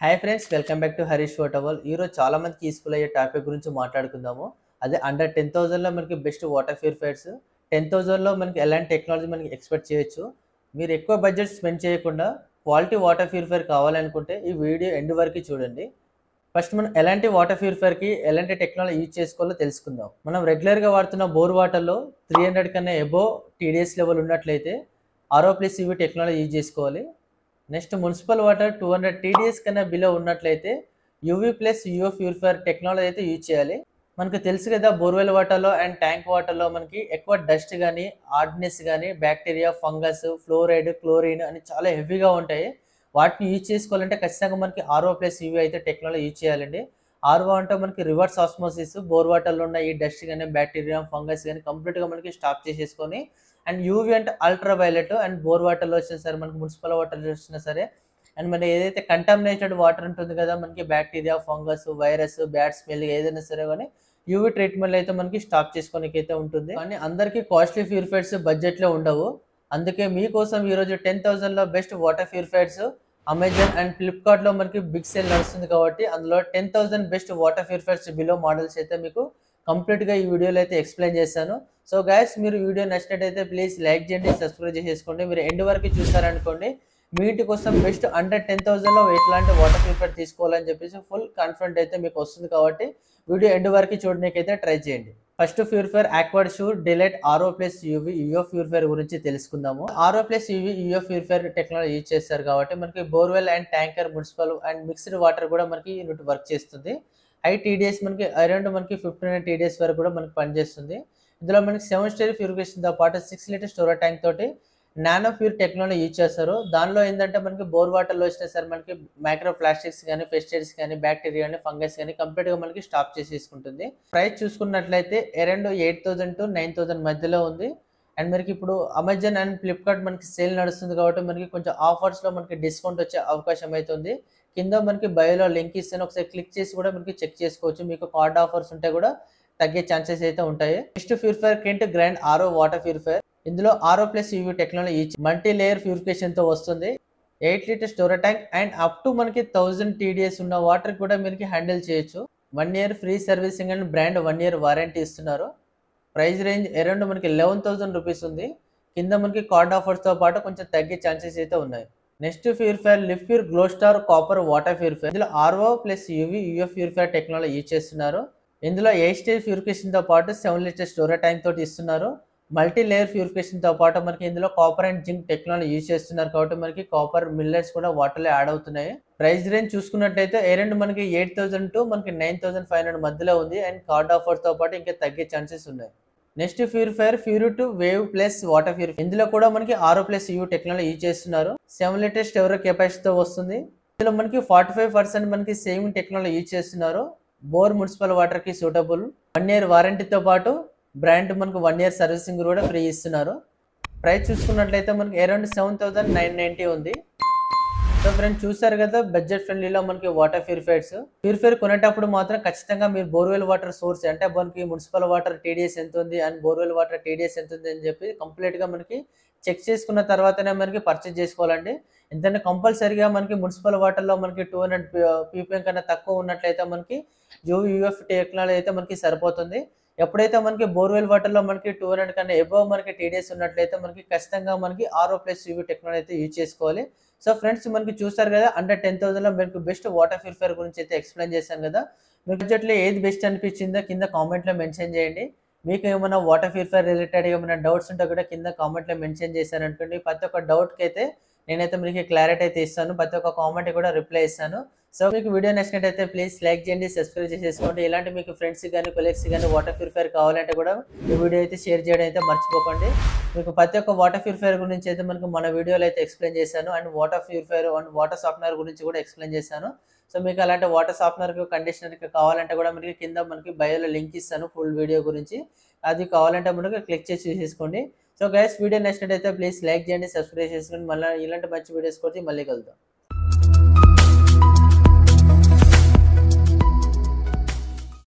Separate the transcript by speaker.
Speaker 1: Hi friends, welcome back to Harish ఫోటోవల్. ఈరోజు చాలా మందికి యూస్ఫుల్ అయ్యే టాపిక్ గురించి మాట్లాడుకుందాము. అదే అండర్ 10,000లో మనకి బెస్ట్ వాటర్ ప్యూరిఫైర్స్. 10,000లో మనకి ఎలాంటి టెక్నాలజీ మనకి ఎక్స్పెక్ట్ చేయొచ్చు. మీరు ఎక్కువ బడ్జెట్ స్పెండ్ చేయకుండా క్వాలిటీ వాటర్ ప్యూరిఫైర్ కావాలనుకుంటే ఈ వీడియో ఎండ్ వరకు చూడండి. ఫస్ట్ మనం ఎలాంటి వాటర్ ప్యూరిఫైర్కి ఎలాంటి టెక్నాలజీ యూజ్ చేసుకోవాలో తెలుసుకుందాం. మనం రెగ్యులర్గా వాడుతున్న బోర్ వాటర్లో 300 కన్నా అబోవ్ టీడీఎస్ లెవెల్ ఉన్నట్లయితే RO plus UV technology use చేసుకోవాలి. నెక్స్ట్ మున్సిపల్ వాటర్ 200 టీడీఎస్ కన్నా బిలో ఉన్నట్లయితే యూవీ ప్లస్ యూఓ ప్యూరిఫైర్ టెక్నాలజీ అయితే యూజ్ చేయాలి. మనకు తెలుసు కదా, బోర్వెల్ వాటర్లో అండ్ ట్యాంక్ వాటర్లో మనకి ఎక్కువ డస్ట్ కానీ హార్డ్నెస్ కానీ బ్యాక్టీరియా, ఫంగస్, ఫ్లోరైడ్, క్లోరిన్ అని చాలా హెవీగా ఉంటాయి. వాటిని యూజ్ చేసుకోవాలంటే ఖచ్చితంగా మనకి ఆర్ఓ ప్లస్ యూవీ అయితే టెక్నాలజీ యూజ్ చేయాలండి. ఆర్ఓ అంటే మనకి రివర్స్ ఆస్మోసిస్, బోర్ వాటర్లో ఉన్న ఈ డస్ట్ కానీ బ్యాక్టీరియా, ఫంగస్ కానీ కంప్లీట్గా మనకి స్టాప్ చేసేసుకొని, అండ్ యూవీ అంటే అల్ట్రా వైలెట్, అండ్ బోర్ వాటర్లో వచ్చినా సరే మనకి మున్సిపల్ వాటర్లో వచ్చినా సరే, అండ్ మన ఏదైతే కంటామినేటెడ్ వాటర్ ఉంటుంది కదా, మనకి bacteria, fungus, virus, bad smell ఏదైనా సరే కానీ యూవీ ట్రీట్మెంట్ అయితే మనకి స్టాప్ చేసుకోనికి అయితే ఉంటుంది. కానీ అందరికీ కాస్ట్లీ ప్యూరిఫైర్స్ బడ్జెట్లో ఉండవు. అందుకే మీకోసం ఈరోజు 10,000లో best water purifiers Amazon and ఫ్లిప్కార్ట్లో మనకి బిగ్ సేల్ నడుస్తుంది కాబట్టి అందులో 10,000 best water purifiers below models అయితే మీకు కంప్లీట్గా ఈ వీడియోలో అయితే ఎక్స్ప్లెయిన్ చేశాను. సో గైస్, మీరు వీడియో నచ్చినట్టయితే ప్లీజ్ లైక్ చేయండి, సబ్స్క్రైబ్ చేసేసుకోండి. మీరు ఎండ్ వరకు చూసారనుకోండి, మీ ఇంటి కోసం బెస్ట్ అండర్ 10,000లో ఎట్లాంటి వాటర్ ప్యూరిఫైర్ తీసుకోవాలని చెప్పేసి ఫుల్ కాన్ఫిడెంట్ అయితే మీకు వస్తుంది. కాబట్టి వీడియో ఎండ్ వరకు చూడడానికి అయితే ట్రై చేయండి. First purifier Aquaguard Sure Delight RO plus UV UO purifier గురించి తెలుసుకుందాము. RO plus UV UO purifier technology use చేస్తారు కాబట్టి మనకి borewell and tanker, municipal and mixed water కూడా మనకి యూనిట్ వర్క్ చేస్తుంది. హై టీడీఎస్ మనకి అరౌండ్ మనకి 59 టీడీఎస్ వరకు కూడా మనకి పనిచేస్తుంది. ఇందులో మనకి 7 స్టేజ్ ప్యూరిఫికేషన్తో పాటు 6 లీటర్ స్టోరేజ్ ట్యాంక్ తోటి నానో ప్యూర్ టెక్నాలజీ యూజ్ చేస్తారు. దానిలో ఏంటంటే మనకి బోర్ వాటర్లో వచ్చినా సరే మనకి మైక్రో ప్లాస్టిక్స్ కానీ, పెస్టిసైడ్స్ కానీ, బ్యాక్టీరియా కానీ, ఫంగస్ కానీ కంప్లీట్గా మనకి స్టాప్ చేసేసుకుంటుంది. ప్రైస్ చూసుకున్నట్లయితే అరౌండ్ 8,000 to 9,000 మధ్యలో ఉంది. అండ్ మనకి ఇప్పుడు అమెజాన్ అండ్ ఫ్లిప్కార్ట్ మనకి సేల్ నడుస్తుంది కాబట్టి మనకి కొంచెం ఆఫర్స్లో మనకి డిస్కౌంట్ వచ్చే అవకాశం అయితే ఉంది. కింద మనకి బయోలో లింక్ ఇస్తాను, ఒకసారి క్లిక్ చేసి కూడా మనకి చెక్ చేసుకోవచ్చు. మీకు కార్డ్ ఆఫర్స్ ఉంటే కూడా తగ్గే ఛాన్సెస్ అయితే ఉంటాయి. Next purifier Kent Grand RO water purifier. ఇందులో RO plus UV technology multi layer ప్యూరిఫికేషన్తో వస్తుంది. 8 litre storage tank and up to మనకి 1000 టీడీఎస్ ఉన్న వాటర్ కూడా మనకి హ్యాండిల్ చేయొచ్చు. 1 year free servicing and brand 1 year warranty ఇస్తున్నారు. ప్రైస్ రేంజ్ అరౌండ్ మనకి 11,000 రూపీస్ ఉంది. కింద మనకి కార్డ్ ఆఫర్స్తో పాటు కొంచెం తగ్గే ఛాన్సెస్ అయితే ఉన్నాయి. Next purifier Livpure Glo Star copper water purifier. ఇందులో RO plus UV UF purifier technology use చేస్తున్నారు. ఇందులో 8 స్టేజ్ ప్యూరిఫికేషన్తో పాటు 7 లీటర్ స్టోరేజ్ ట్యాంక్ తోటి ఇస్తున్నారు. మల్టీ లేయర్ ప్యూరిఫికేషన్తో పాటు మనకి ఇందులో copper and zinc technology use చేస్తున్నారు కాబట్టి మనకి కాపర్ మిల్లెట్స్ కూడా వాటర్లో యాడ్ అవుతున్నాయి. ప్రైస్ రేంజ్ చూసుకున్నట్లయితే అరౌండ్ మనకి 8,000 to మనకి 9,500 మధ్యలో ఉంది. అండ్ కార్డ్ ఆఫర్తో పాటు ఇంకా తగ్గే ఛాన్సెస్ ఉన్నాయి. Next purifier ప్యూరి to wave plus water purifier. ఇందులో కూడా మనకి RO plus you technology use చేస్తున్నారు. 7 లీటర్ స్టోరేజ్ కెపాసిటీతో వస్తుంది. ఇందులో మనకి 45% మనకి సేవింగ్ టెక్నాలజీ యూజ్ చేస్తున్నారు. బోర్, మున్సిపల్ వాటర్ కి సూటబుల్. 1 year వారంటీతో పాటు బ్రాండ్ మనకు 1 year సర్వీసింగ్ కూడా ఫ్రీ ఇస్తున్నారు. ప్రైస్ చూసుకున్నట్లయితే మనకి అరౌండ్ 7,990 ఉంది. సో ఫ్రెండ్స్, చూసారు కదా బడ్జెట్ ఫ్రెండ్లీలో మనకి వాటర్ ప్యూరిఫైర్ కొనేటప్పుడు మాత్రం ఖచ్చితంగా మీరు బోర్వెల్ వాటర్ సోర్స్ అంటే మనకి మున్సిపల్ వాటర్ టీడీఎస్ ఎంత ఉంది అండ్ బోర్వెల్ వాటర్ టీడీఎస్ ఎంత ఉంది అని చెప్పి కంప్లీట్గా మనకి చెక్ చేసుకున్న తర్వాతనే మనకి పర్చేజ్ చేసుకోవాలండి. ఎందుకంటే కంపల్సరీగా మనకి మున్సిపల్ వాటర్లో మనకి 200 పీపీఎం కన్నా తక్కువ ఉన్నట్లయితే మనకి యూఎఫ్ టెక్నాలజీ అయితే మనకి సరిపోతుంది. ఎప్పుడైతే మనకి బోర్వెల్ వాటర్లో మనకి 200 కన్నా అబోవ్ మనకి టీడీఎస్ ఉన్నట్లయితే మనకి ఖచ్చితంగా మనకి ఆర్ఓ ప్లస్ యూవీ టెక్నాలజీ అయితే యూజ్ చేసుకోవాలి. సో ఫ్రెండ్స్, మనకి చూస్తారు కదా అండర్ 10,000లో మీకు బెస్ట్ వాటర్ ప్యూరిఫైర్ గురించి అయితే ఎక్స్ప్లెయిన్ చేశాను కదా. మీ బడ్జెట్లో ఏది బెస్ట్ అనిపించిందో కింద కామెంట్లో మెన్షన్ చేయండి. మీకు ఏమైనా వాటర్ ప్యూరిఫైర్ రిలేటెడ్ ఏమైనా డౌట్స్ ఉంటే కూడా కింద కామెంట్లో మెన్షన్ చేశారనుకోండి, ప్రతి ఒక్క డౌట్కి అయితే నేనైతే మీకు క్లారిటీ అయితే ఇస్తాను. ప్రతి ఒక్క కామెంట్ కూడా రిప్లై ఇస్తాను. సో మీకు వీడియో నచ్చినట్టయితే ప్లీజ్ లైక్ చేయండి, సబ్స్క్రైబ్ చేసేసుకోండి. ఇలాంటి మీకు ఫ్రెండ్స్ కానీ కొలీగ్స్ కానీ వాటర్ ప్యూరిఫైర్ కావాలంటే కూడా ఈ వీడియో అయితే షేర్ చేయడం అయితే మర్చిపోకండి. మీకు ప్రతి ఒక్క వాటర్ ప్యూరిఫైర్ గురించి అయితే మనకు మన వీడియోలో అయితే ఎక్స్ప్లెయిన్ చేశాను. And water purifier and water software గురించి కూడా ఎక్స్ప్లెయిన్ చేశాను. సో మీకు అలాంటి వాటర్ సాఫ్ట్వేర్కి, కండిషనర్కి కావాలంటే కూడా మనకి కింద మనకి బయోలో లింక్ ఇస్తాను ఫుల్ వీడియో గురించి. అది కావాలంటే మనకి క్లిక్ చేసి చూసేసుకోండి. సో గైస్, వీడియో నచ్చినట్టయితే ప్లీజ్ లైక్ చేయండి, సబ్స్క్రైబ్ చేసుకోండి. మళ్ళీ ఇలాంటి మంచి వీడియోస్ కొట్టి మళ్ళీ కలుద్దాం.